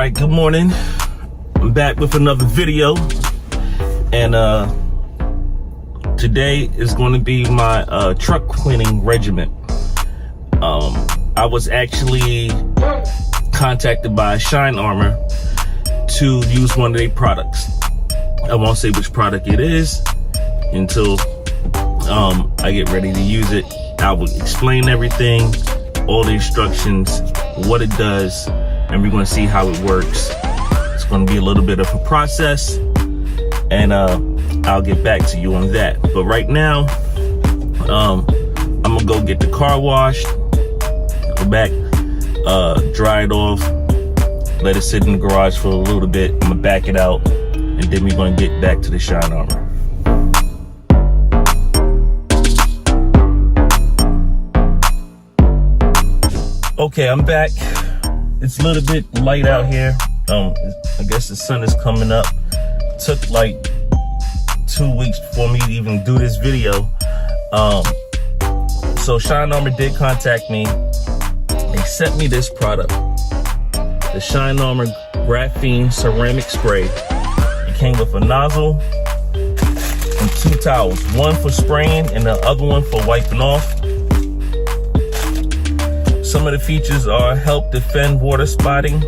right, good morning. I'm back with another video, and today is going to be my truck cleaning regimen. I was actually contacted by Shine Armor to use one of their products. I won't say which product it is until I get ready to use it. I will explain everything, all the instructions, what it does, and we're going to see how it works. It's going to be a little bit of a process, and I'll get back to you on that. But right now, I'm gonna go get the car washed, go back, dry it off, let it sit in the garage for a little bit. I'm gonna back it out, and then we're gonna get back to the Shine Armor. Okay, I'm back. It's a little bit light out here. I guess the sun is coming up. Took like 2 weeks for me to even do this video. So Shine Armor did contact me. They sent me this product, the Shine Armor Graphene Ceramic Spray. It came with a nozzle and 2 towels, one for spraying and the other one for wiping off. Some of the features are help defend water spotting,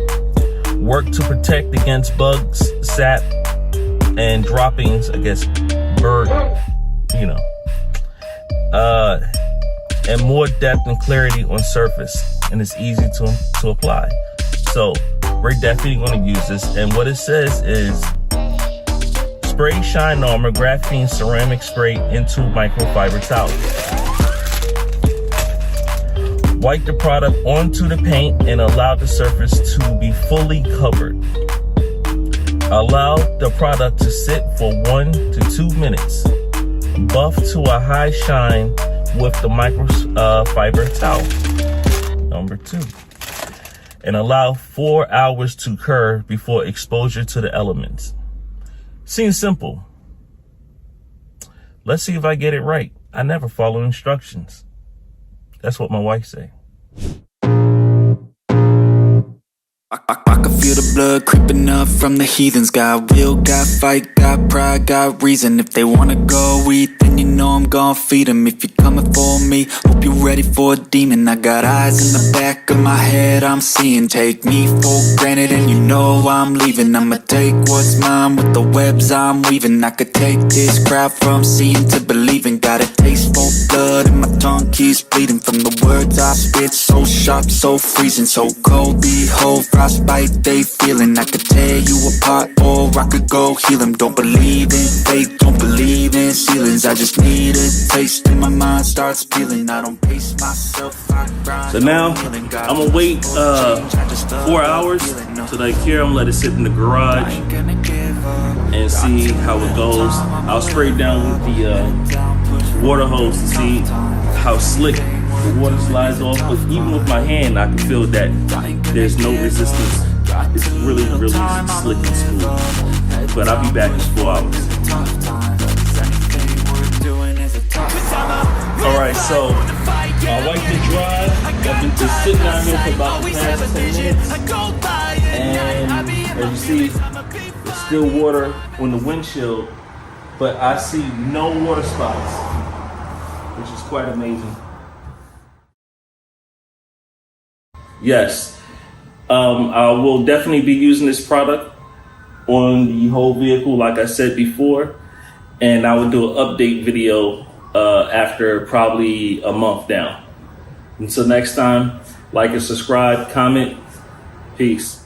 work to protect against bugs, sap, and droppings against bird, and more depth and clarity on surface, and it's easy to apply. So we're definitely going to use this, and what it says is spray Shine Armor Graphene Ceramic Spray into microfiber towel. Wipe the product onto the paint and allow the surface to be fully covered. Allow the product to sit for 1 to 2 minutes. Buff to a high shine with the microfiber towel. Number 2. And allow 4 hours to cure before exposure to the elements. Seems simple. Let's see if I get it right. I never follow instructions. That's what my wife say. I can feel the blood creeping up from the heathens. Got will, got fight, got pride, got reason. If they wanna go eat, then you know I'm gon' feed them. If you're coming for me, hope you're ready for a demon. I got eyes in the back of my head, I'm seeing. Take me for granted and you know I'm leaving. I'ma take what's mine with the webs I'm weaving. I could take this crowd from seeing to believing. Got a taste for blood and my tongue keeps bleeding from the words I spit. So sharp, so freezing, so cold. Behold, frostbite they feeling. I could tear you apart or I could go heal them. Don't believe in fate, don't believe in ceilings. I just need a taste and my mind starts peeling. I don't pace myself, I grind. So now I'm gonna wait 4 hours till they cure. I'm gonna let it sit in the garage and see how it goes. I'll spray down with the water hose to see how slick the water slides off. But even with my hand, I can feel that there's no resistance. It's really, really slick and smooth. But I'll be back in 4 hours. Alright, so my wipe it dry. I've been just sitting out here for about the past 10 minutes. And as you see, there's still water on the windshield, but I see no water spots, which is quite amazing. Yes. I will definitely be using this product on the whole vehicle, like I said before, and I will do an update video after probably a month now. Until next time, like and subscribe, comment, peace.